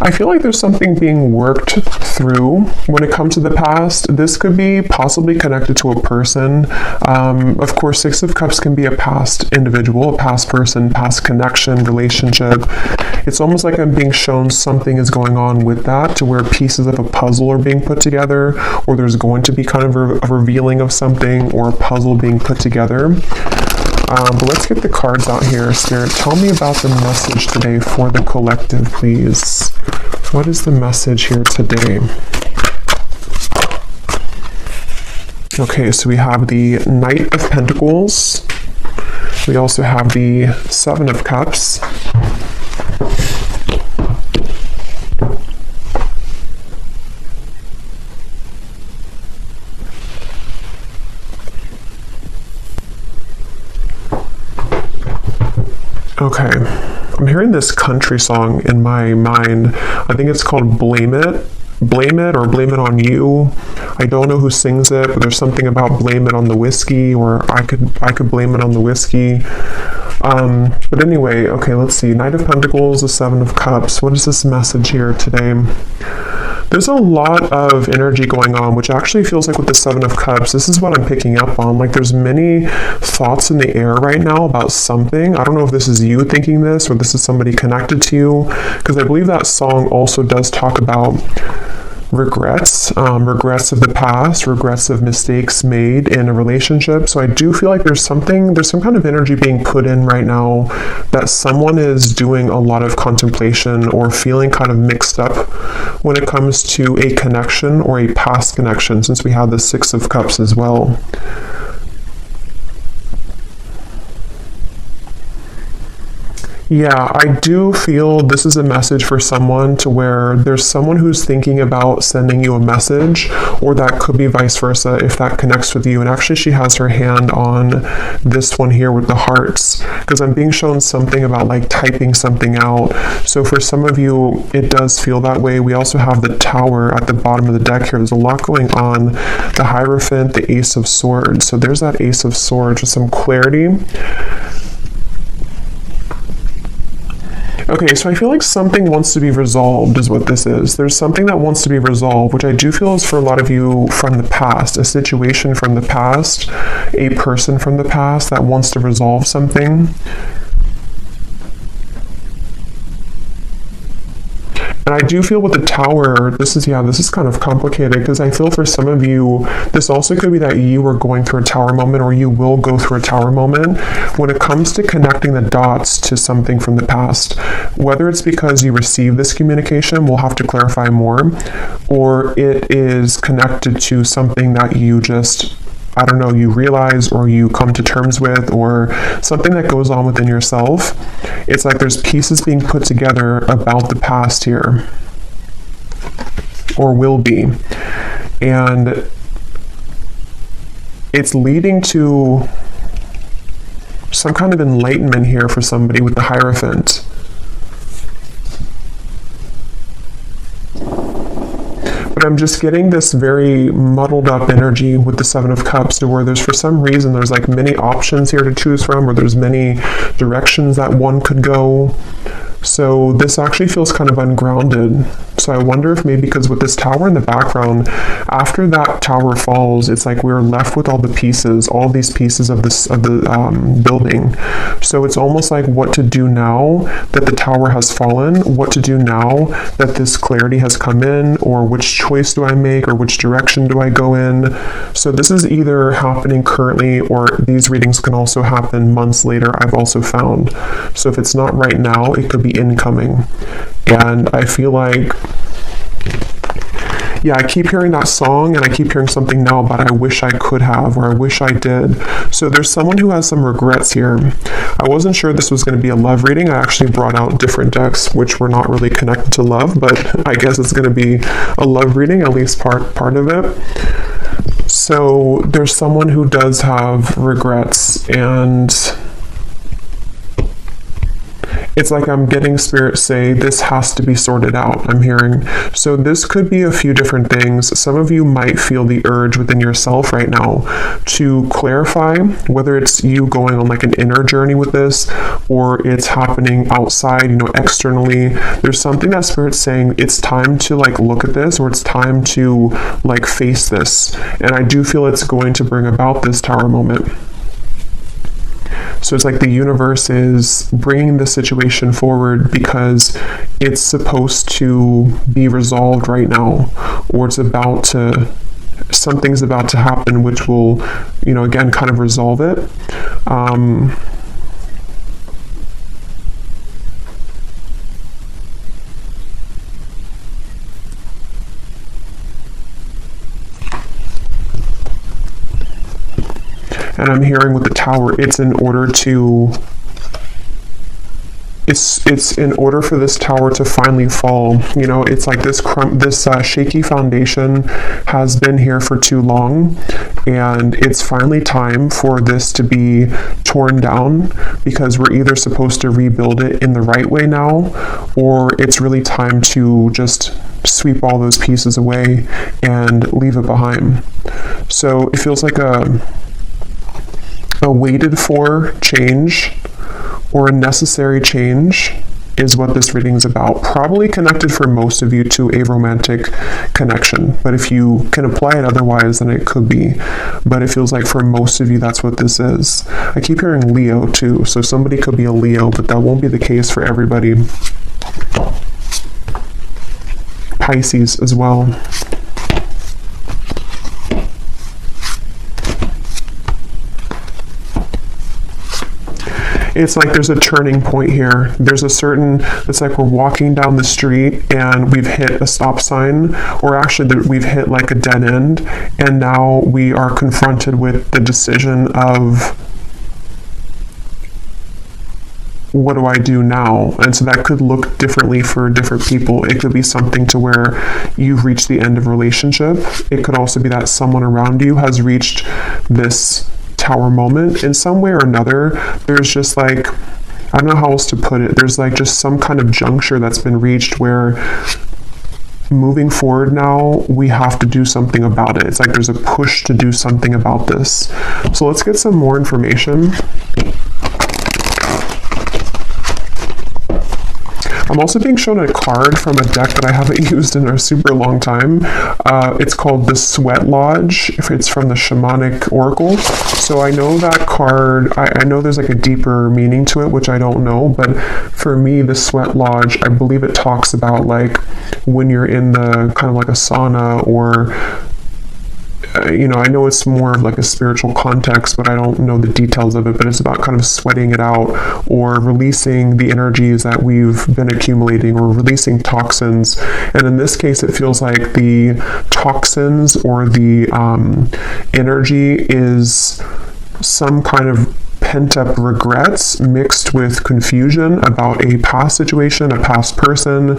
I feel like there's something being worked through when it comes to the past. This could be possibly connected to a person. Of course, Six of Cups can be a past individual, a past person, past connection, relationship. It's almost like I'm being shown something is going on with that, to where pieces of a puzzle are being put together, or there's going to be kind of a revealing of something, or a puzzle being put together. But let's get the cards out here. Spirit, tell me about the message today for the collective, please. What is the message here today? Okay, so we have the Knight of Pentacles. We also have the Seven of Cups. Okay, I'm hearing this country song in my mind. I think it's called Blame It. Blame It or Blame It on You. I don't know who sings it, but there's something about blame it on the whiskey, or I could blame it on the whiskey. But anyway, okay, let's see. Knight of Pentacles, the Seven of Cups. What is this message here today? There's a lot of energy going on, which actually feels like with the Seven of Cups, this is what I'm picking up on. Like there's many thoughts in the air right now about something. I don't know if this is you thinking this, or this is somebody connected to you, because I believe that song also does talk about regrets, regrets of the past, regrets of mistakes made in a relationship. So I do feel like there's some kind of energy being put in right now that someone is doing a lot of contemplation or feeling kind of mixed up when it comes to a connection or a past connection, since we have the Six of Cups as well. Yeah, I do feel this is a message for someone, to where there's someone who's thinking about sending you a message, or that could be vice versa if that connects with you. And actually she has her hand on this one here with the hearts, because I'm being shown something about like typing something out. So for some of you, it does feel that way. We also have the Tower at the bottom of the deck here. There's a lot going on. The Hierophant, the Ace of Swords. So there's that Ace of Swords with some clarity. Okay, so I feel like something wants to be resolved is what this is. There's something that wants to be resolved, which I do feel is for a lot of you from the past, a situation from the past, a person from the past that wants to resolve something. And I do feel with the Tower, this is kind of complicated, because I feel for some of you, this also could be that you are going through a Tower moment, or you will go through a Tower moment when it comes to connecting the dots to something from the past. Whether it's because you received this communication, we'll have to clarify more, or it is connected to something that you just, I don't know, you realize or you come to terms with, or something that goes on within yourself. It's like there's pieces being put together about the past here, or will be. And it's leading to some kind of enlightenment here for somebody with the Hierophant. But I'm just getting this very muddled up energy with the Seven of Cups, to where there's, for some reason, there's like many options here to choose from, or there's many directions that one could go. So this actually feels kind of ungrounded. So I wonder if maybe because with this Tower in the background, after that Tower falls, it's like we're left with all the pieces, all these pieces of the building. So it's almost like what to do now that the Tower has fallen, what to do now that this clarity has come in, or which choice do I make, or which direction do I go in. So this is either happening currently, or these readings can also happen months later, I've also found. So if it's not right now, it could be incoming. And I feel like, yeah, I keep hearing that song, and I keep hearing something now about I wish I could have, or I wish I did. So there's someone who has some regrets here. I wasn't sure this was going to be a love reading. I actually brought out different decks which were not really connected to love, but I guess it's going to be a love reading, at least part of it. So there's someone who does have regrets, and it's like I'm getting Spirit say this has to be sorted out, I'm hearing. So this could be a few different things. Some of you might feel the urge within yourself right now to clarify whether it's you going on like an inner journey with this, or it's happening outside, externally. There's something that Spirit's saying it's time to like look at this, or it's time to like face this. And I do feel it's going to bring about this Tower moment. So it's like the universe is bringing the situation forward because it's supposed to be resolved right now, or something's about to happen which will, again, kind of resolve it. And I'm hearing with the Tower, it's in order for this Tower to finally fall. It's like this shaky foundation has been here for too long, and it's finally time for this to be torn down, because we're either supposed to rebuild it in the right way now, or it's really time to just sweep all those pieces away and leave it behind. So it feels like a waited for change, or a necessary change, is what this reading is about. Probably connected for most of you to a romantic connection, but if you can apply it otherwise, then it could be. But it feels like for most of you, that's what this is. I keep hearing Leo too, so somebody could be a Leo, but that won't be the case for everybody. Pisces as well. It's like there's a turning point here. It's like we're walking down the street and we've hit a stop sign, or actually we've hit like a dead end, and now we are confronted with the decision of, what do I do now? And so that could look differently for different people. It could be something to where you've reached the end of a relationship. It could also be that someone around you has reached this Tower moment in some way or another. There's just like, I don't know how else to put it. There's like just some kind of juncture that's been reached where moving forward now, we have to do something about it. It's like there's a push to do something about this. So let's get some more information. I'm also being shown a card from a deck that I haven't used in a super long time. It's called the Sweat Lodge. It's from the Shamanic Oracle. So I know that card, I know there's like a deeper meaning to it, which I don't know, but for me, the Sweat Lodge, I believe it talks about like when you're in the kind of like a sauna, or I know it's more of like a spiritual context, but I don't know the details of it, but it's about kind of sweating it out, or releasing the energies that we've been accumulating, or releasing toxins. And in this case, it feels like the toxins, or the energy, is some kind of pent-up regrets mixed with confusion about a past situation, a past person.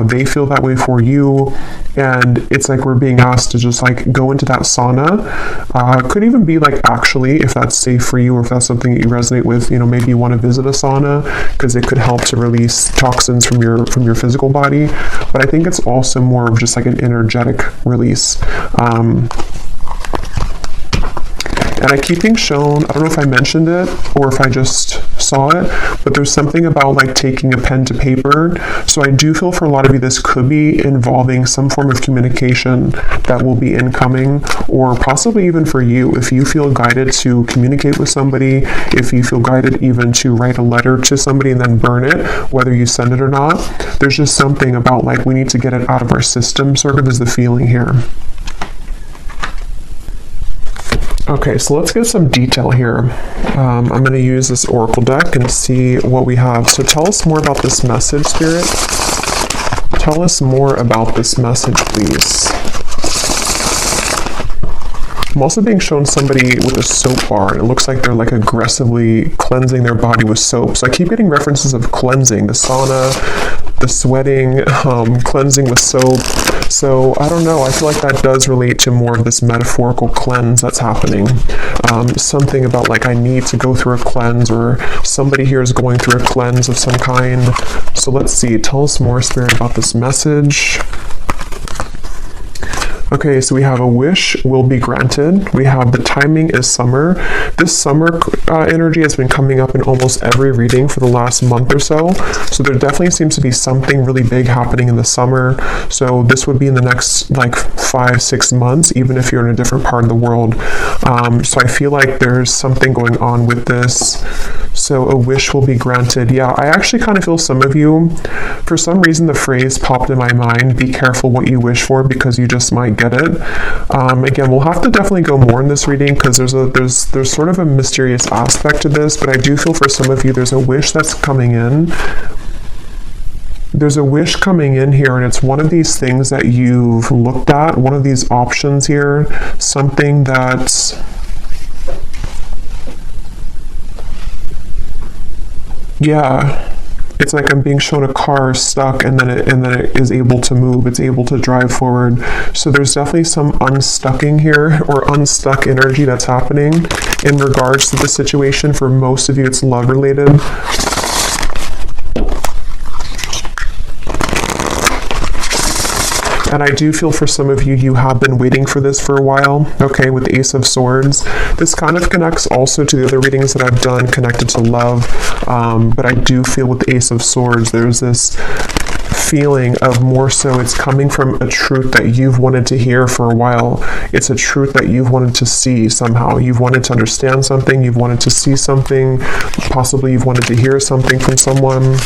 They feel that way for you, and it's like we're being asked to just like go into that sauna. Could even be like, actually, if that's safe for you, or if that's something that you resonate with, maybe you want to visit a sauna, because it could help to release toxins from your physical body. But I think it's also more of just like an energetic release. And I keep being shown, I don't know if I mentioned it or if I just saw it, but there's something about like taking a pen to paper. So I do feel for a lot of you, this could be involving some form of communication that will be incoming, or possibly even for you, if you feel guided to communicate with somebody, if you feel guided even to write a letter to somebody and then burn it, whether you send it or not. There's just something about like we need to get it out of our system, sort of is the feeling here. Okay, so let's get some detail here. I'm going to use this Oracle deck and see what we have. So tell us more about this message, Spirit. Tell us more about this message, please. I'm also being shown somebody with a soap bar, and it looks like they're like aggressively cleansing their body with soap. So I keep getting references of cleansing, the sauna, the sweating, cleansing with soap. So I don't know, I feel like that does relate to more of this metaphorical cleanse that's happening. Something about like I need to go through a cleanse, or somebody here is going through a cleanse of some kind. So let's see, tell us more, Spirit, about this message. Okay, so we have a wish will be granted. We have the timing is summer. This summer energy has been coming up in almost every reading for the last month or so. So there definitely seems to be something really big happening in the summer. So this would be in the next like 5-6 months, even if you're in a different part of the world. So I feel like there's something going on with this. So a wish will be granted. Yeah, I actually kind of feel some of you, for some reason the phrase popped in my mind, be careful what you wish for because you just might get it. Again, we'll have to definitely go more in this reading because there's sort of a mysterious aspect to this, but I do feel for some of you there's a wish that's coming in. There's a wish coming in here, and it's one of these things that you've looked at, one of these options here, something that's... Yeah, it's like I'm being shown a car stuck, and then it is able to move. It's able to drive forward. So there's definitely some unstucking here, or unstuck energy that's happening in regards to the situation. For most of you, it's love related. And I do feel for some of you, you have been waiting for this for a while, okay, with the Ace of Swords. This kind of connects also to the other readings that I've done connected to love, but I do feel with the Ace of Swords, there's this feeling of more so it's coming from a truth that you've wanted to hear for a while. It's a truth that you've wanted to see somehow. You've wanted to understand something, you've wanted to see something, possibly you've wanted to hear something from someone.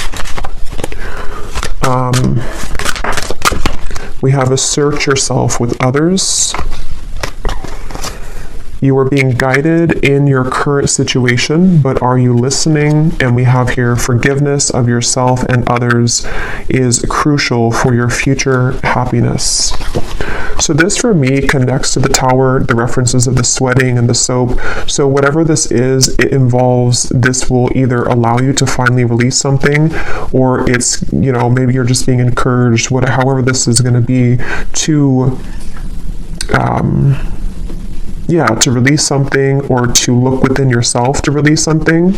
We have assert yourself with others. You are being guided in your current situation, but are you listening? And we have here forgiveness of yourself and others is crucial for your future happiness. So this for me connects to the Tower, the references of the sweating and the soap. So whatever this is, it involves, this will either allow you to finally release something, or it's, you know, maybe you're just being encouraged, however this is going to be, to to release something, or to look within yourself to release something.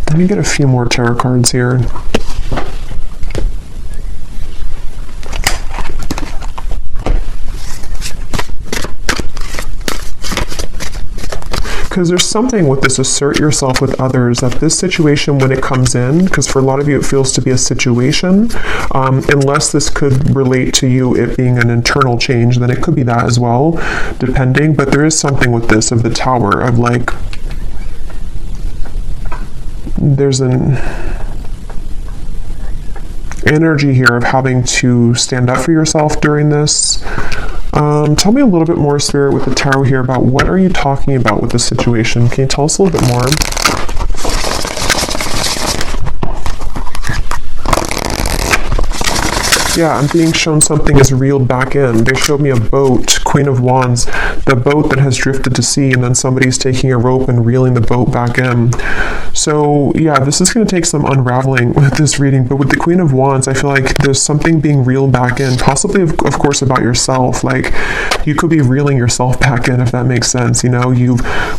Let me get a few more tarot cards here. Because there's something with this assert yourself with others, that this situation, when it comes in, because for a lot of you it feels to be a situation, unless this could relate to you it being an internal change, then it could be that as well, depending. But there is something with this of the Tower, of like, there's an energy here of having to stand up for yourself during this. Tell me a little bit more, Spirit, with the Tarot here about what are you talking about with this situation. Can you tell us a little bit more? Yeah, I'm being shown something is reeled back in. They showed me a boat, Queen of Wands, the boat that has drifted to sea, and then somebody's taking a rope and reeling the boat back in. So yeah, this is going to take some unraveling with this reading, but with the Queen of Wands, I feel like there's something being reeled back in, possibly of course about yourself. Like, you could be reeling yourself back in, if that makes sense. You know,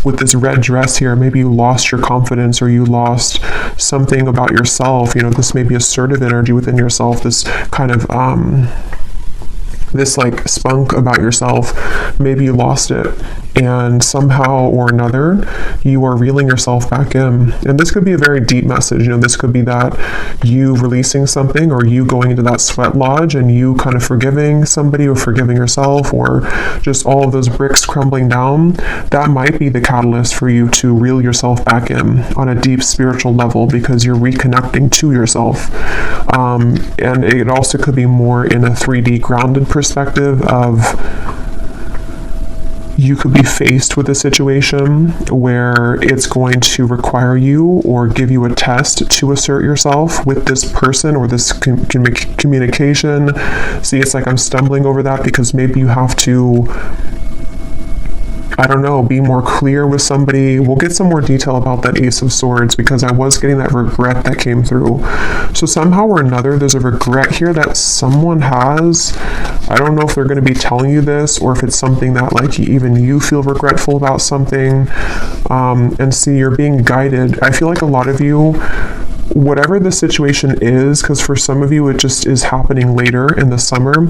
with this red dress here, maybe you lost your confidence, or you lost something about yourself. You know, this may be assertive energy within yourself, this kind of this like spunk about yourself. Maybe you lost it, and somehow or another you are reeling yourself back in. And this could be a very deep message. You know, this could be that you releasing something, or you going into that sweat lodge and you kind of forgiving somebody, or forgiving yourself, or just all of those bricks crumbling down. That might be the catalyst for you to reel yourself back in on a deep spiritual level, because you're reconnecting to yourself. And it also could be more in a 3D grounded perspective of you could be faced with a situation where it's going to require you or give you a test to assert yourself with this person or this communication. See, it's like I'm stumbling over that because maybe you have to, I don't know, be more clear with somebody. We'll get some more detail about that Ace of Swords because I was getting that regret that came through. So somehow or another, there's a regret here that someone has. I don't know if they're going to be telling you this or if it's something that like even you feel regretful about something. And see, you're being guided. I feel like a lot of you, whatever the situation is, because for some of you it just is happening later in the summer,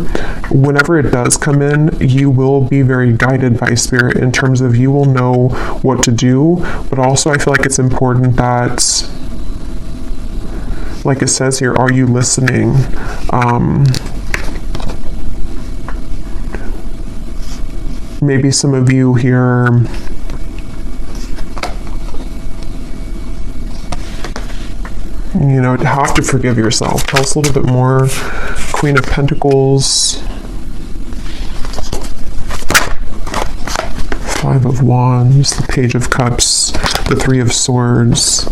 whenever it does come in, you will be very guided by spirit in terms of you will know what to do. But also I feel like it's important that, like it says here, are you listening? Maybe some of you here, you know, have to forgive yourself. Tell us a little bit more. Queen of Pentacles, Five of Wands, the Page of Cups, the Three of Swords.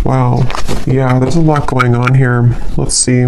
Wow, yeah, there's a lot going on here. Let's see.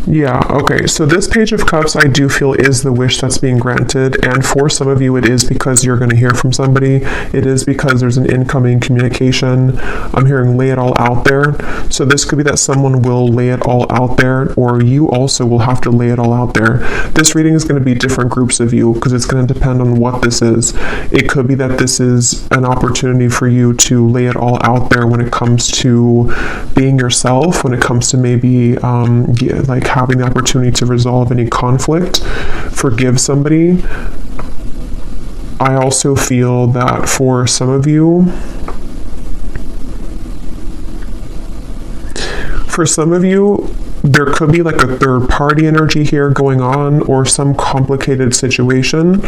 Yeah, okay, so this Page of Cups I do feel is the wish that's being granted, and for some of you it is because you're going to hear from somebody. It is because there's an incoming communication. I'm hearing lay it all out there. So this could be that someone will lay it all out there, or you also will have to lay it all out there. This reading is going to be different groups of you because it's going to depend on what this is. It could be that this is an opportunity for you to lay it all out there when it comes to being yourself, when it comes to maybe like having the opportunity to resolve any conflict, forgive somebody. I also feel that for some of you, there could be like a third party energy here going on or some complicated situation,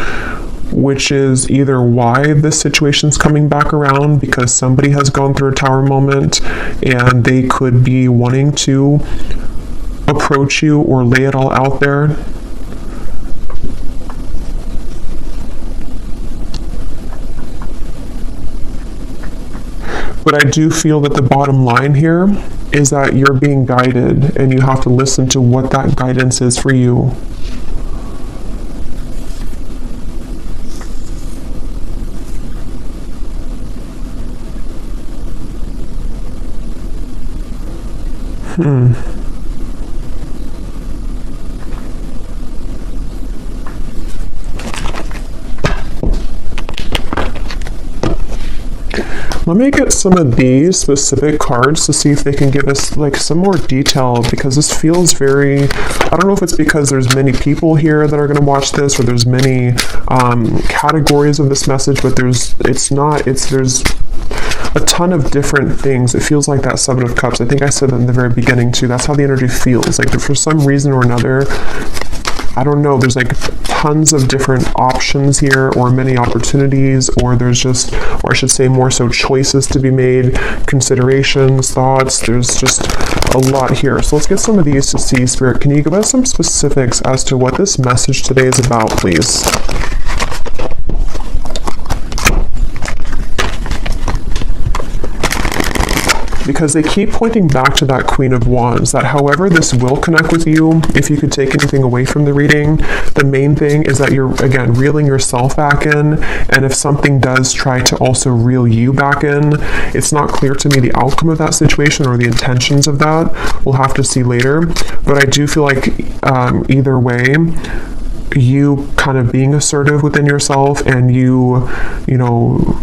which is either why this situation's coming back around because somebody has gone through a tower moment and they could be wanting to approach you or lay it all out there. But I do feel that the bottom line here is that you're being guided and you have to listen to what that guidance is for you. Let me get some of these specific cards to see if they can give us like some more detail, because this feels very, I don't know if it's because there's many people here that are going to watch this or there's many categories of this message, but there's a ton of different things. It feels like that Seven of Cups. I think I said that in the very beginning too. That's how the energy feels. Like for some reason or another, I don't know, there's like tons of different options here or many opportunities, or there's just, or I should say more so choices to be made, considerations, thoughts. There's just a lot here. So let's get some of these to see. Spirit, can you give us some specifics as to what this message today is about, please? Because they keep pointing back to that Queen of Wands, that however this will connect with you, if you could take anything away from the reading, the main thing is that you're, again, reeling yourself back in, and if something does try to also reel you back in, it's not clear to me the outcome of that situation or the intentions of that. We'll have to see later, but I do feel like either way, you kind of being assertive within yourself and you know,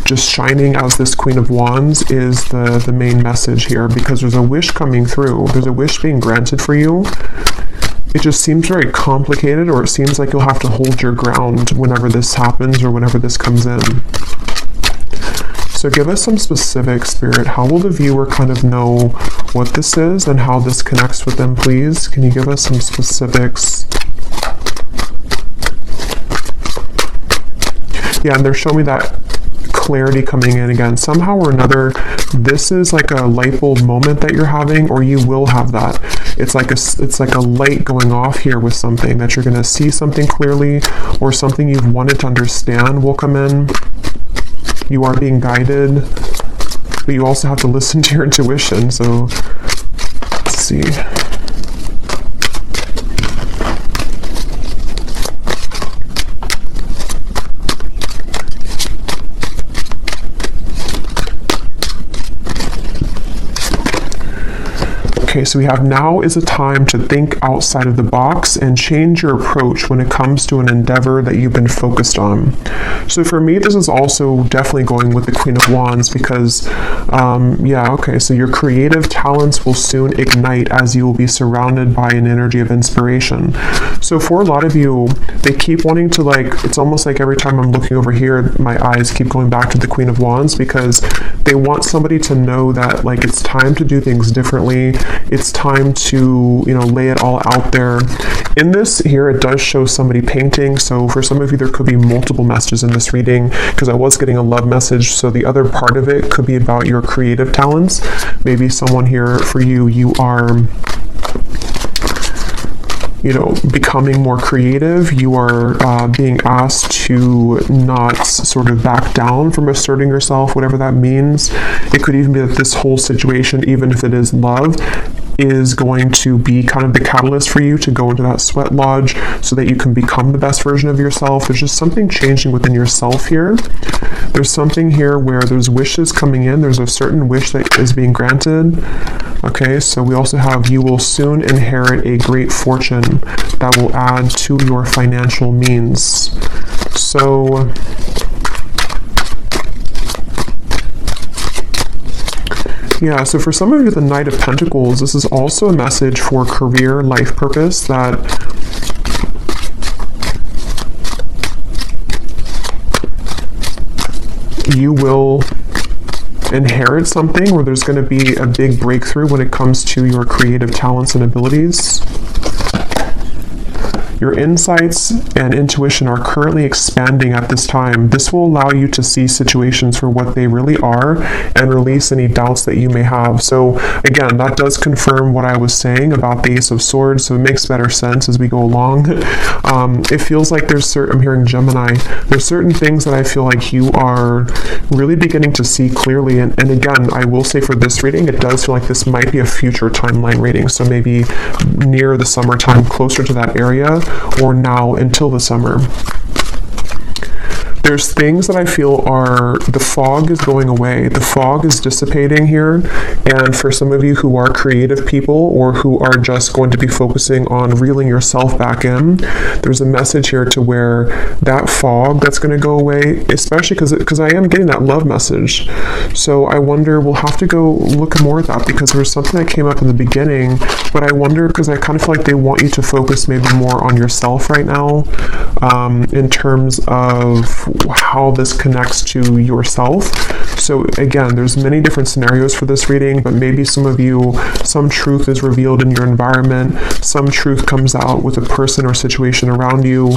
just shining as this Queen of Wands is the main message here, because there's a wish coming through. There's a wish being granted for you. It just seems very complicated, or it seems like you'll have to hold your ground whenever this happens or whenever this comes in. So give us some specific, Spirit. How will the viewer kind of know what this is and how this connects with them, please? Can you give us some specifics? Yeah, and they're showing me that clarity coming in again. Somehow or another, this is like a light bulb moment that you're having, or you will have that. It's like a light going off here with something, that you're going to see something clearly, or something you've wanted to understand will come in. You are being guided, but you also have to listen to your intuition. So let's see. Okay, so we have now is a time to think outside of the box and change your approach when it comes to an endeavor that you've been focused on. So for me, this is also definitely going with the Queen of Wands because, so your creative talents will soon ignite as you will be surrounded by an energy of inspiration. So for a lot of you, they keep wanting to it's almost like every time I'm looking over here, my eyes keep going back to the Queen of Wands because they want somebody to know that it's time to do things differently. It's time to, lay it all out there. In this here, it does show somebody painting. So for some of you, there could be multiple messages in this reading because I was getting a love message. So the other part of it could be about your creative talents. Maybe someone here for you are becoming more creative. You are being asked to not sort of back down from asserting yourself, whatever that means. It could even be that this whole situation, even if it is love, is going to be kind of the catalyst for you to go into that sweat lodge so that you can become the best version of yourself. There's just something changing within yourself here. There's something here where there's wishes coming in. There's a certain wish that is being granted. Okay, so we also have you will soon inherit a great fortune that will add to your financial means. So yeah, so for some of you, the Knight of Pentacles, this is also a message for career, life purpose, that you will inherit something where there's going to be a big breakthrough when it comes to your creative talents and abilities. Your insights and intuition are currently expanding at this time. This will allow you to see situations for what they really are and release any doubts that you may have. So again, that does confirm what I was saying about the Ace of Swords, so it makes better sense as we go along. It feels like I'm hearing Gemini, there's certain things that I feel like you are really beginning to see clearly. And again, I will say for this reading, it does feel like this might be a future timeline reading. So maybe near the summertime, closer to that area, or now until the summer. There's things that I feel the fog is going away. The fog is dissipating here. And for some of you who are creative people or who are just going to be focusing on reeling yourself back in, there's a message here to where that fog that's going to go away, especially because I am getting that love message. So I wonder, we'll have to go look more at that because there was something that came up in the beginning, but I wonder, because I kind of feel like they want you to focus maybe more on yourself right now, in terms of how this connects to yourself. So again, there's many different scenarios for this reading, but maybe some of you, some truth is revealed in your environment, some truth comes out with a person or situation around you.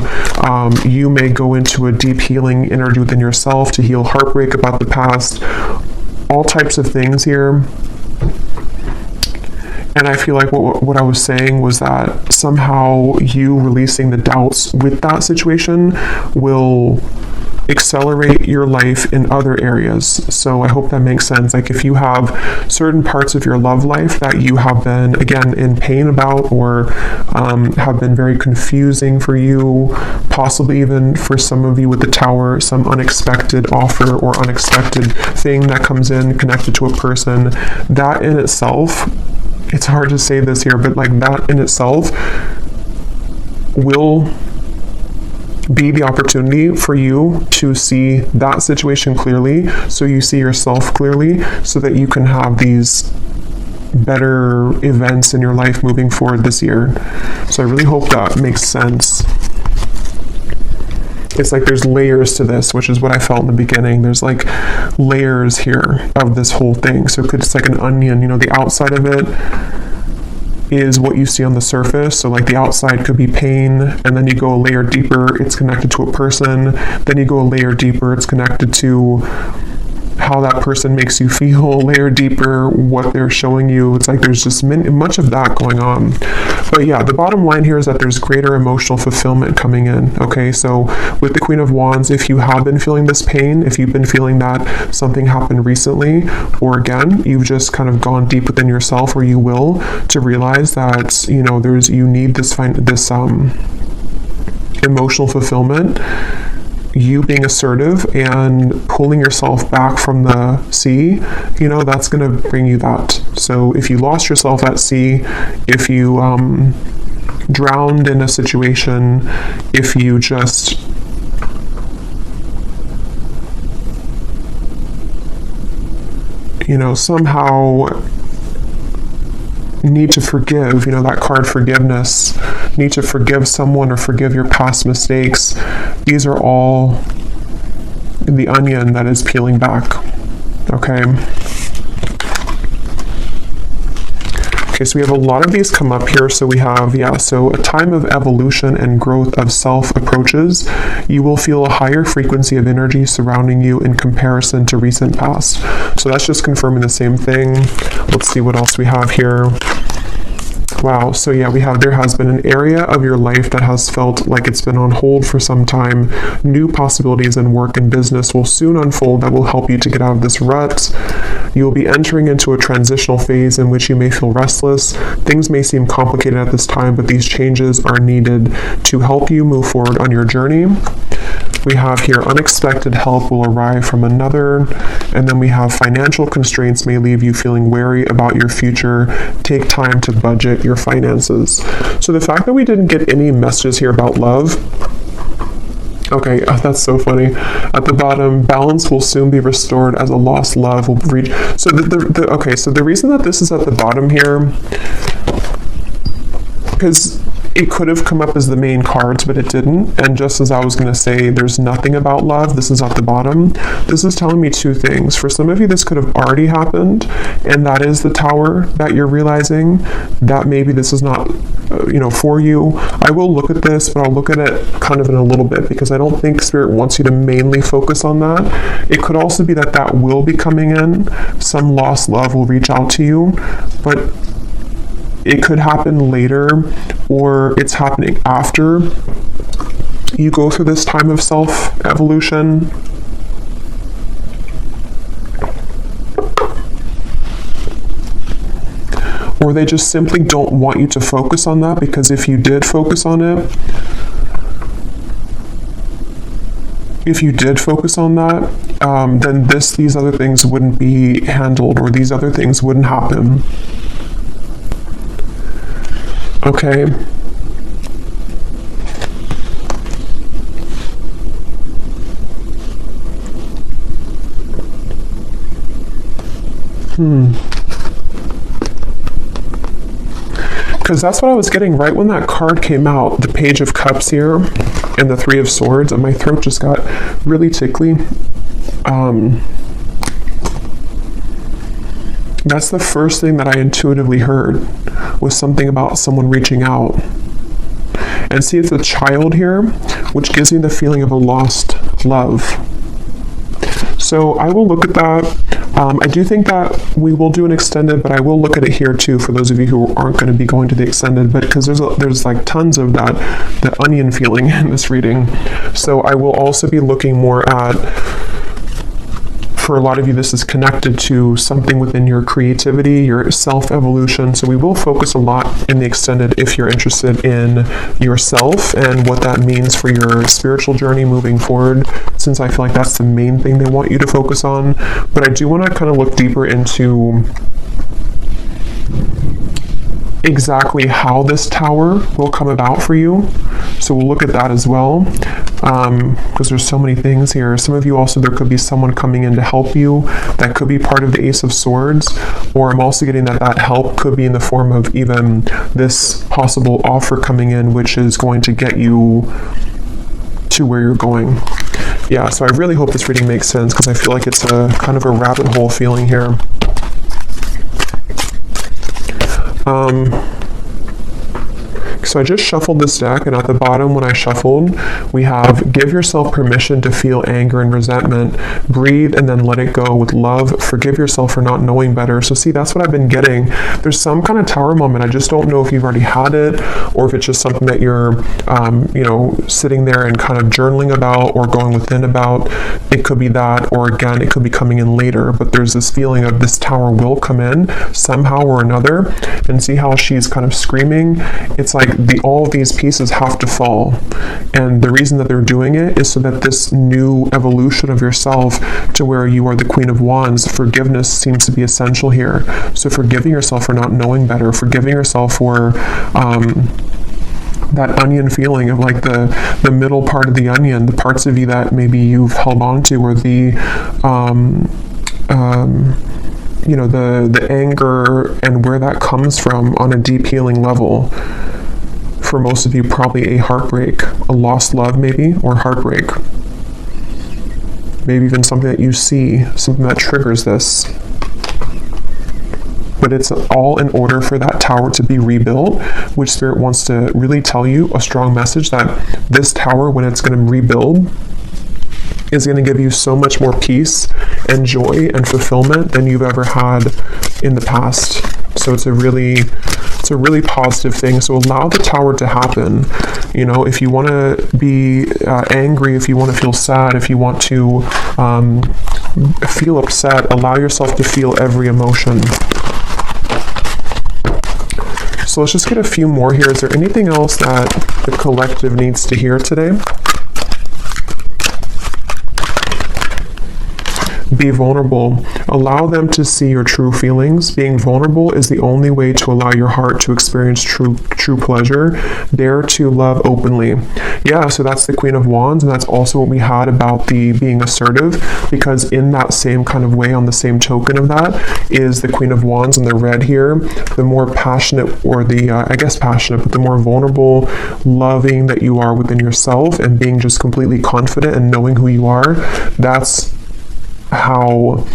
You may go into a deep healing energy within yourself to heal heartbreak about the past, all types of things here. And I feel like what I was saying was that somehow you releasing the doubts with that situation will accelerate your life in other areas. So I hope that makes sense. Like if you have certain parts of your love life that you have been, again, in pain about, or have been very confusing for you, possibly even for some of you with the Tower, some unexpected offer or unexpected thing that comes in connected to a person, that in itself, it's hard to say this here, but like that in itself will be the opportunity for you to see that situation clearly, so you see yourself clearly, so that you can have these better events in your life moving forward this year. So I really hope that makes sense. It's like there's layers to this, which is what I felt in the beginning. There's like layers here of this whole thing. So it's like an onion, you know, the outside of it is what you see on the surface. So like the outside could be pain, and then you go a layer deeper, it's connected to a person. Then you go a layer deeper, it's connected to how that person makes you feel, layer deeper what they're showing you. It's like there's just much of that going on. But yeah, the bottom line here is that there's greater emotional fulfillment coming in. Okay, so with the Queen of Wands, if you have been feeling this pain, if you've been feeling that something happened recently, or again, you've just kind of gone deep within yourself, or you will, to realize that, you know, you need this emotional fulfillment, you being assertive and pulling yourself back from the sea, you know, that's going to bring you that. So if you lost yourself at sea, if you drowned in a situation, if you just somehow need to forgive, that card forgiveness, need to forgive someone or forgive your past mistakes. These are all the onion that is peeling back. Okay, so we have a lot of these come up here. So we have, so a time of evolution and growth of self approaches. You will feel a higher frequency of energy surrounding you in comparison to recent past. So that's just confirming the same thing. Let's see what else we have here. Wow, so yeah, there has been an area of your life that has felt like it's been on hold for some time. New possibilities in work and business will soon unfold that will help you to get out of this rut. You will be entering into a transitional phase in which you may feel restless. Things may seem complicated at this time, but these changes are needed to help you move forward on your journey. We have here unexpected help will arrive from another, and then we have financial constraints may leave you feeling wary about your future. Take time to budget your finances. So the fact that we didn't get any messages here about love, okay, that's so funny. At the bottom, balance will soon be restored as a lost love will reach. So so the reason that this is at the bottom here, because it could have come up as the main cards, but it didn't. And just as I was going to say, there's nothing about love, this is at the bottom. This is telling me two things. For some of you, this could have already happened, and that is the Tower that you're realizing that maybe this is not, for you. I will look at this, but I'll look at it kind of in a little bit, because I don't think Spirit wants you to mainly focus on that. It could also be that will be coming in. Some lost love will reach out to you, but it could happen later, or it's happening after you go through this time of self-evolution. Or they just simply don't want you to focus on that, because if you did focus on it, then these other things wouldn't be handled, or these other things wouldn't happen. Okay. Because that's what I was getting right when that card came out, the Page of Cups here and the Three of Swords, and my throat just got really tickly. That's the first thing that I intuitively heard, was something about someone reaching out. And see, it's a child here, which gives me the feeling of a lost love. So I will look at that. I do think that we will do an extended, but I will look at it here too, for those of you who aren't going to be going to the extended, but because there's like tons of that onion feeling in this reading. So I will also be looking more at, for a lot of you, this is connected to something within your creativity, your self-evolution. So we will focus a lot in the extended if you're interested in yourself and what that means for your spiritual journey moving forward, since I feel like that's the main thing they want you to focus on. But I do want to kind of look deeper into exactly how this Tower will come about for you. So we'll look at that as well, because there's so many things here. Some of you also, there could be someone coming in to help you. That could be part of the Ace of Swords, or I'm also getting that help could be in the form of even this possible offer coming in, which is going to get you to where you're going. Yeah, so I really hope this reading makes sense, because I feel like it's a kind of a rabbit hole feeling here. So I just shuffled this deck, and at the bottom when I shuffled, we have give yourself permission to feel anger and resentment, breathe and then let it go with love, forgive yourself for not knowing better. So see, that's what I've been getting. There's some kind of tower moment. I just don't know if you've already had it or if it's just something that you're, sitting there and kind of journaling about or going within about. It could be that, or again, it could be coming in later, but there's this feeling of this tower will come in somehow or another. And see how she's kind of screaming? It's like all of these pieces have to fall. And the reason that they're doing it is so that this new evolution of yourself to where you are the Queen of Wands, forgiveness seems to be essential here. So forgiving yourself for not knowing better, forgiving yourself for that onion feeling of like the middle part of the onion, the parts of you that maybe you've held on to, or the anger and where that comes from on a deep healing level. For most of you, probably a heartbreak, a lost love maybe, or heartbreak. Maybe even something that you see, something that triggers this. But it's all in order for that tower to be rebuilt, which Spirit wants to really tell you a strong message that this tower, when it's going to rebuild, is going to give you so much more peace and joy and fulfillment than you've ever had in the past. So it's a really positive thing. So allow the tower to happen. If you want to be angry, if you want to feel sad, if you want to feel upset, allow yourself to feel every emotion. So let's just get a few more here. Is there anything else that the collective needs to hear today? Be vulnerable. Allow them to see your true feelings. Being vulnerable is the only way to allow your heart to experience true pleasure. Dare to love openly. Yeah, so that's the Queen of Wands, and that's also what we had about the being assertive, because in that same kind of way, on the same token of that, is the Queen of Wands in the red here. The more passionate, or passionate, but the more vulnerable, loving that you are within yourself, and being just completely confident and knowing who you are, that's how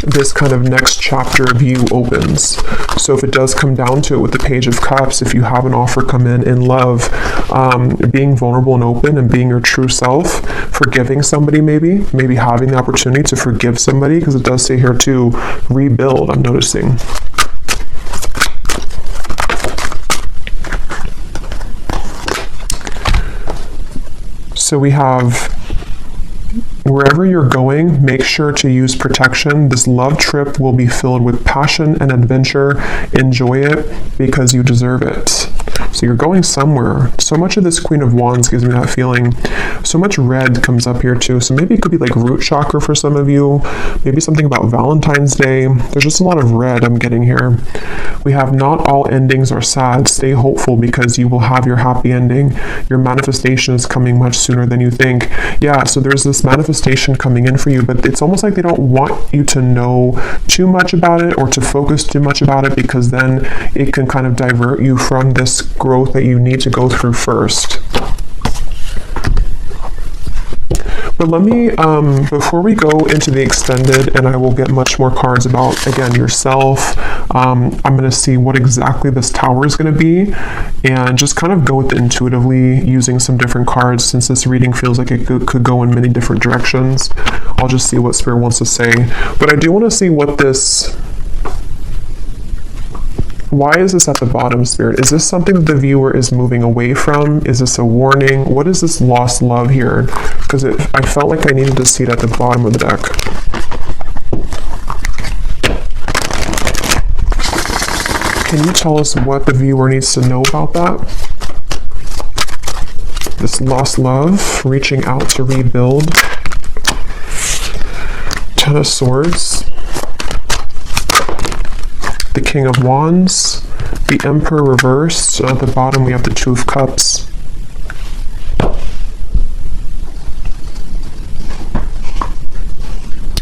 this kind of next chapter of you opens. So if it does come down to it with the Page of Cups, if you have an offer come in love, being vulnerable and open and being your true self, forgiving somebody, maybe having the opportunity to forgive somebody, because it does say here to rebuild, I'm noticing. So we have, wherever you're going, make sure to use protection. This love trip will be filled with passion and adventure. Enjoy it because you deserve it. So you're going somewhere. So much of this Queen of Wands gives me that feeling. So much red comes up here too. So maybe it could be like root chakra for some of you. Maybe something about Valentine's Day. There's just a lot of red I'm getting here. We have not all endings are sad. Stay hopeful because you will have your happy ending. Your manifestation is coming much sooner than you think. Yeah, so there's this manifestation coming in for you, but it's almost like they don't want you to know too much about it or to focus too much about it, because then it can kind of divert you from this growth that you need to go through first. But let me, before we go into the extended, and I will get much more cards about, again, yourself, I'm going to see what exactly this tower is going to be, and just kind of go with it intuitively using some different cards, since this reading feels like it could go in many different directions. I'll just see what Spirit wants to say. But I do want to see what this... Why is this at the bottom, Spirit? Is this something that the viewer is moving away from? Is this a warning? What is this lost love here? Because I felt like I needed to see it at the bottom of the deck. Can you tell us what the viewer needs to know about that? This lost love, reaching out to rebuild. Ten of Swords. The King of Wands, the Emperor reversed, so at the bottom we have the Two of Cups.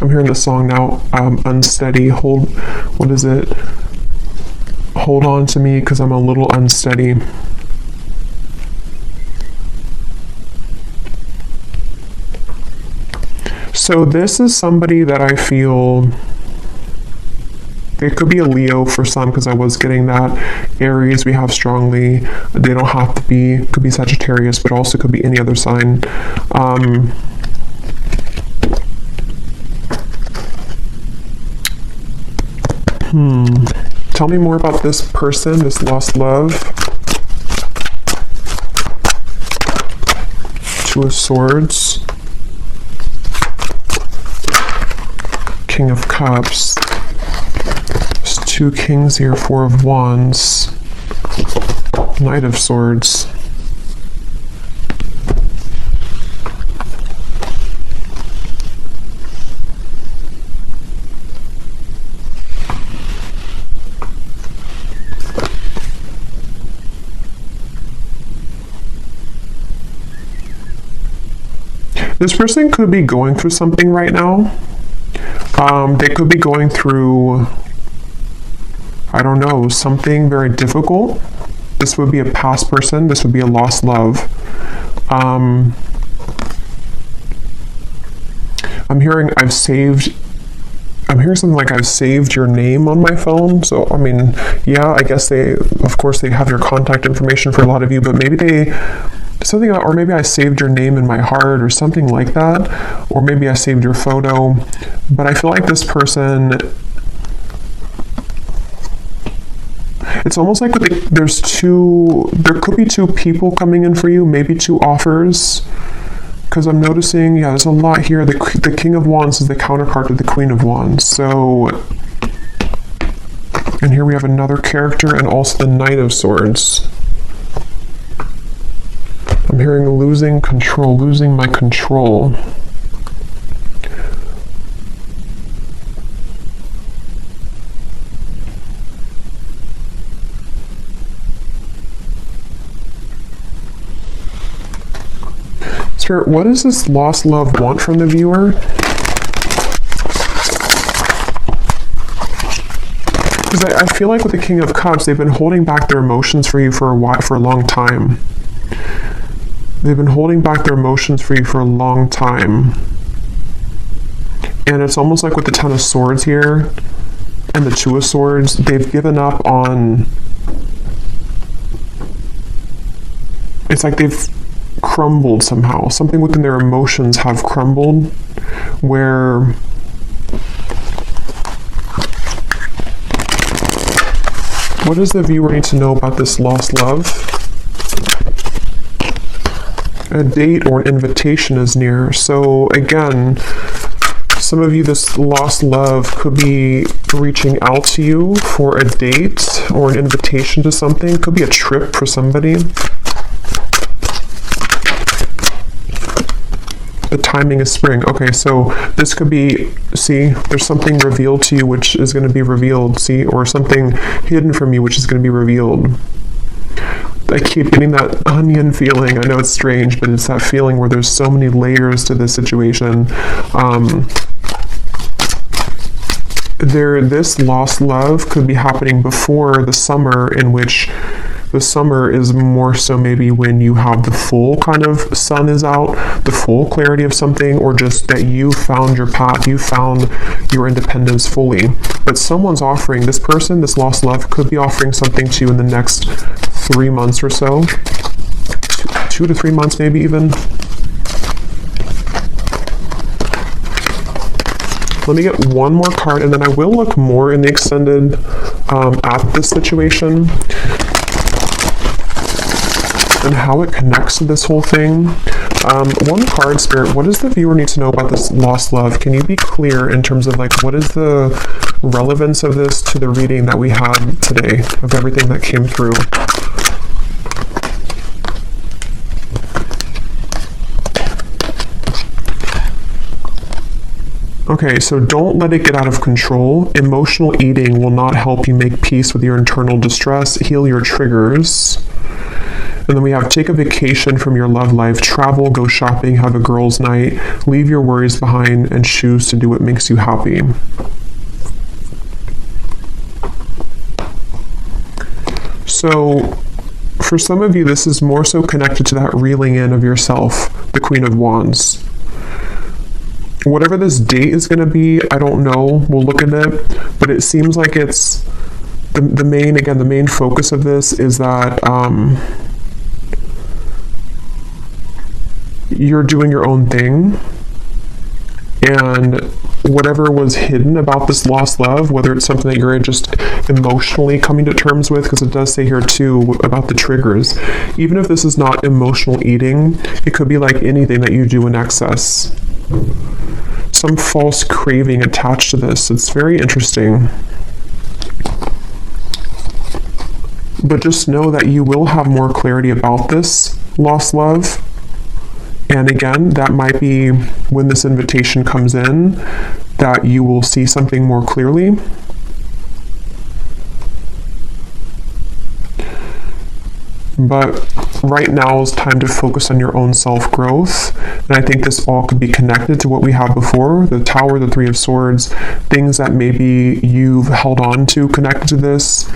I'm hearing the song now, Unsteady, what is it? Hold on to me because I'm a little unsteady. So this is somebody that I feel It could be a Leo for some, because I was getting that. Aries we have strongly. They don't have to be, could be Sagittarius, but also could be any other sign. Tell me more about this person, this lost love. Two of Swords. King of Cups. There's two Kings here, Four of Wands. Knight of Swords. This person could be going through something right now. They could be going through, I don't know, something very difficult. This would be a past person. This would be a lost love. I'm hearing something like I've saved your name on my phone. So, I mean, yeah, I guess of course they have your contact information for a lot of you, but maybe or maybe I saved your name in my heart or something like that, or maybe I saved your photo. But I feel like this person, it's almost like there could be two people coming in for you, maybe two offers, because I'm noticing, yeah, there's a lot here. The King of Wands is the counterpart to the Queen of Wands. So, and here we have another character and also the Knight of Swords. I'm hearing losing control, losing my control. Spirit, what does this lost love want from the viewer? Because I feel like with the King of Cups, they've been holding back their emotions for you for a long time. They've been holding back their emotions for you for a long time. And it's almost like with the Ten of Swords here and the Two of Swords, they've given up on... It's like they've crumbled somehow. Something within their emotions have crumbled, where... What does the viewer need to know about this lost love? A date or an invitation is near. So again, some of you, this lost love could be reaching out to you for a date or an invitation to something. Could be a trip for somebody. The timing is spring. Okay, so this could be, see, there's something revealed to you which is going to be revealed, see, or something hidden from you which is going to be revealed. I keep getting that onion feeling. I know it's strange, but it's that feeling where there's so many layers to this situation. This lost love could be happening before the summer, in which the summer is more so maybe when you have the full kind of sun is out, the full clarity of something, or just that you found your path, you found your independence fully. But someone's offering, this person, this lost love, could be offering something to you in the next 3 months or so. 2 to 3 months maybe even. Let me get one more card, and then I will look more in the extended at this situation and how it connects to this whole thing. One card, Spirit, what does the viewer need to know about this lost love? Can you be clear in terms of like, what is the relevance of this to the reading that we had today, of everything that came through? Okay, so don't let it get out of control. Emotional eating will not help you make peace with your internal distress, heal your triggers. And then we have take a vacation from your love life, travel, go shopping, have a girls' night, leave your worries behind, and choose to do what makes you happy. So, for some of you, this is more so connected to that reeling in of yourself, the Queen of Wands. Whatever this date is going to be, I don't know. We'll look at it. but it seems like it's the main focus of this is that you're doing your own thing, and whatever was hidden about this lost love, whether it's something that you're just emotionally coming to terms with, because it does say here too about the triggers, even if this is not emotional eating, it could be like anything that you do in excess, some false craving attached to this. It's very interesting. But just know that you will have more clarity about this lost love. And again, that might be when this invitation comes in, that you will see something more clearly. But right now is time to focus on your own self-growth. And I think this all could be connected to what we had before, the Tower, the Three of Swords, things that maybe you've held on to connected to this,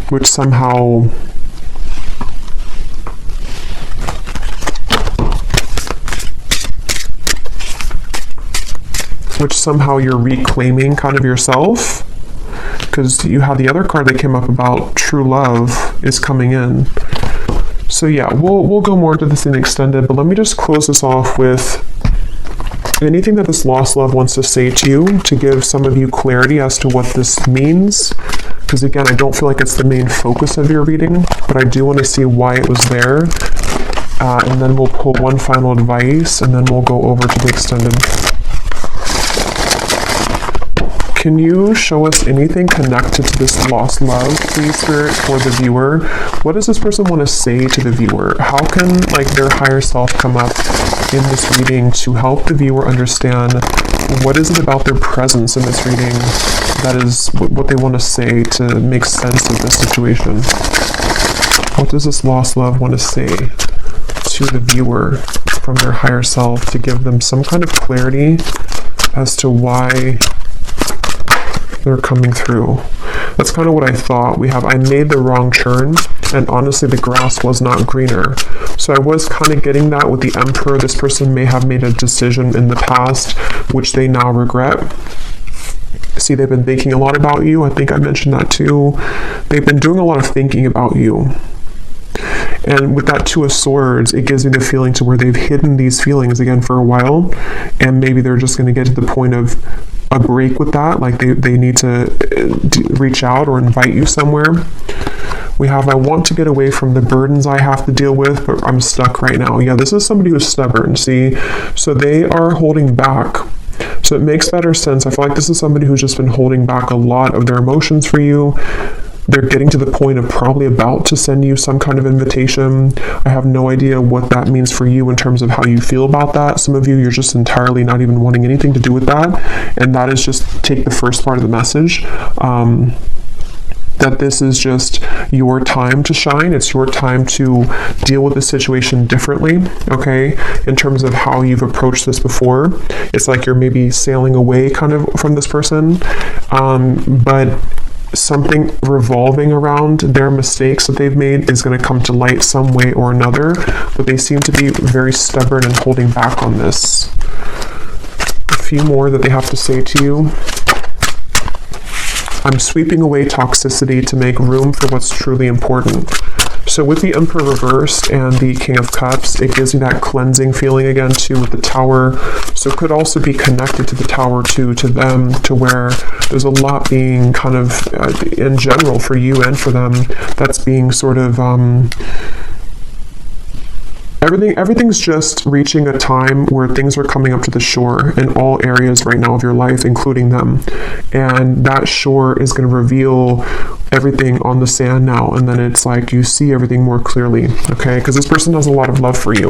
which somehow you're reclaiming kind of yourself, because you have the other card that came up about true love is coming in. So yeah, we'll go more into this in extended, but let me just close this off with anything that this lost love wants to say to you, to give some of you clarity as to what this means. Because again, I don't feel like it's the main focus of your reading, but I do want to see why it was there. And then we'll pull one final advice, and then we'll go over to the extended. Can you show us anything connected to this lost love, please, Spirit, for the viewer? What does this person want to say to the viewer? How can like their higher self come up in this reading to help the viewer understand what is it about their presence in this reading that is what they want to say to make sense of this situation? What does this lost love want to say to the viewer from their higher self to give them some kind of clarity as to why they're coming through? That's kind of what I thought. I made the wrong turn, and honestly the grass was not greener. So I was kind of getting that with the Emperor. This person may have made a decision in the past which they now regret. See, they've been thinking a lot about you. I think I mentioned that too. They've been doing a lot of thinking about you. And with that Two of Swords, it gives me the feeling to where they've hidden these feelings again for a while, and maybe they're just going to get to the point of a break with that, like they need to reach out or invite you somewhere. We have, I want to get away from the burdens I have to deal with, but I'm stuck right now. Yeah, this is somebody who's stubborn, see? So they are holding back. So it makes better sense. I feel like this is somebody who's just been holding back a lot of their emotions for you. They're getting to the point of probably about to send you some kind of invitation. I have no idea what that means for you in terms of how you feel about that. Some of you, you're just entirely not even wanting anything to do with that. And that is just take the first part of the message. That this is just your time to shine. It's your time to deal with the situation differently, okay? In terms of how you've approached this before. It's like you're maybe sailing away kind of from this person, but something revolving around their mistakes that they've made is going to come to light some way or another, but they seem to be very stubborn and holding back on this. A few more that they have to say to you. I'm sweeping away toxicity to make room for what's truly important. So with the Emperor reversed and the King of Cups, it gives you that cleansing feeling again too with the Tower. So it could also be connected to the Tower too, to them, to where there's a lot being kind of, in general for you and for them, that's being sort of, everything's just reaching a time where things are coming up to the shore in all areas right now of your life, including them. And that shore is going to reveal everything on the sand now, and then it's like you see everything more clearly, okay? Because this person has a lot of love for you.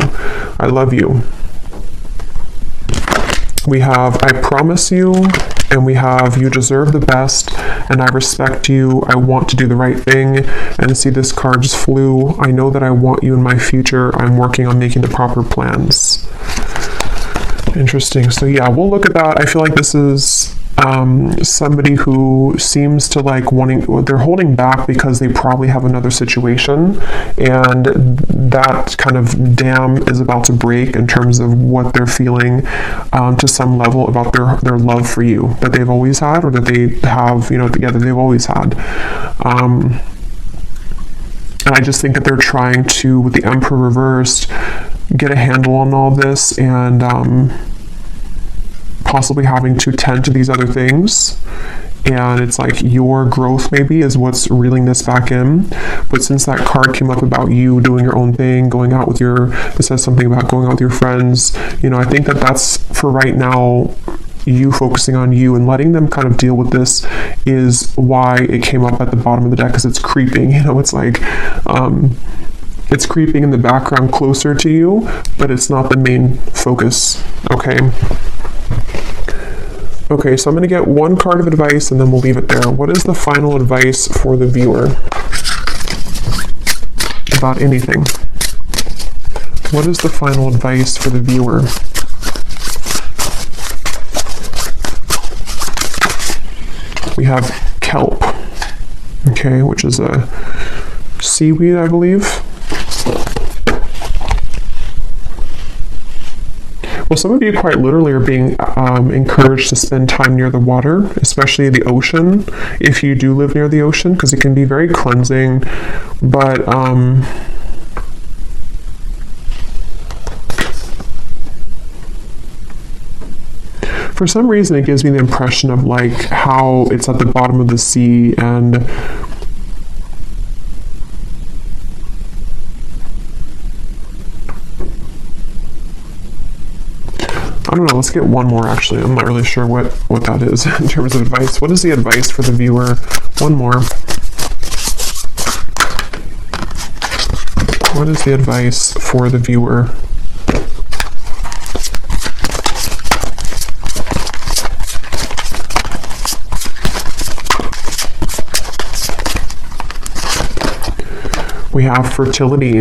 I love you. We have, I promise you, and we have, you deserve the best, and I respect you, I want to do the right thing, and see this card just flew. I know that I want you in my future, I'm working on making the proper plans. Interesting. So yeah, we'll look at that. I feel like this is somebody who seems to like they're holding back because they probably have another situation, and that kind of dam is about to break in terms of what they're feeling to some level about their love for you that they've always had, or that they have, together they've always had. And I just think that they're trying to, with the Emperor reversed, get a handle on all this, and possibly having to tend to these other things. And it's like your growth maybe is what's reeling this back in. But since that card came up about you doing your own thing, going out with it says something about going out with your friends, I think that that's, for right now, you focusing on you and letting them kind of deal with this is why it came up at the bottom of the deck, because it's creeping. It's like it's creeping in the background closer to you, but it's not the main focus. Okay, so I'm going to get one card of advice and then we'll leave it there. What is the final advice for the viewer about anything? What is the final advice for the viewer? We have kelp, okay, which is a seaweed, I believe. Well, some of you quite literally are being encouraged to spend time near the water, especially the ocean, if you do live near the ocean, because it can be very cleansing. But for some reason, it gives me the impression of like how it's at the bottom of the sea, and I don't know, let's get one more actually. I'm not really sure what that is in terms of advice. What is the advice for the viewer? One more. What is the advice for the viewer? We have fertility.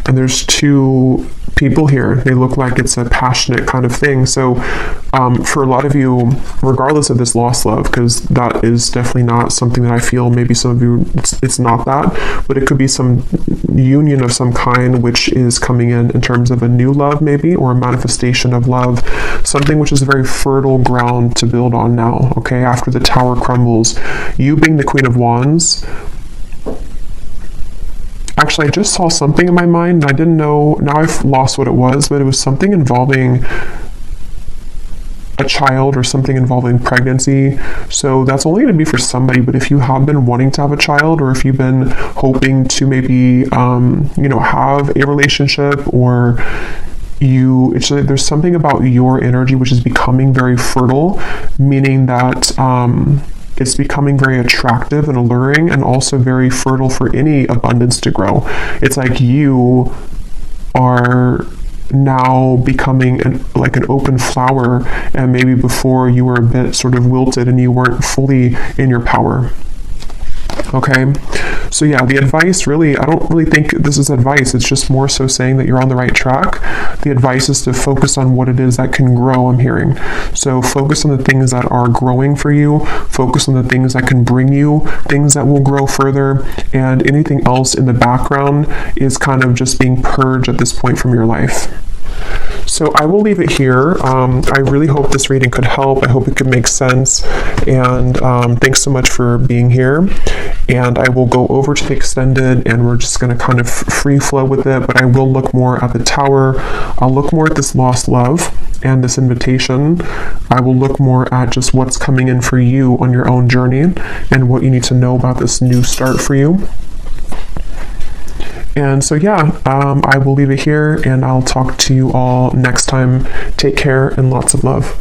And there's two people here. They look like it's a passionate kind of thing. So for a lot of you, regardless of this lost love, because that is definitely not something that I feel, maybe some of you, it's not that, but it could be some union of some kind which is coming in terms of a new love maybe, or a manifestation of love, something which is a very fertile ground to build on now, okay, after the tower crumbles. You being the Queen of Wands, actually, I just saw something in my mind, and I didn't know, now I've lost what it was, but it was something involving a child or something involving pregnancy. So that's only going to be for somebody, but if you have been wanting to have a child, or if you've been hoping to maybe, have a relationship, or there's something about your energy which is becoming very fertile, meaning that, it's becoming very attractive and alluring, and also very fertile for any abundance to grow. It's like you are now becoming like an open flower, and maybe before you were a bit sort of wilted and you weren't fully in your power. Okay, so yeah, the advice really, I don't really think this is advice. It's just more so saying that you're on the right track. The advice is to focus on what it is that can grow, I'm hearing. So focus on the things that are growing for you. Focus on the things that can bring you things that will grow further. And anything else in the background is kind of just being purged at this point from your life. So I will leave it here. I really hope this reading could help. I hope it could make sense. And thanks so much for being here. And I will go over to the extended, and we're just going to kind of free flow with it. But I will look more at the tower. I'll look more at this lost love and this invitation. I will look more at just what's coming in for you on your own journey, and what you need to know about this new start for you. And so, yeah, I will leave it here, and I'll talk to you all next time. Take care and lots of love.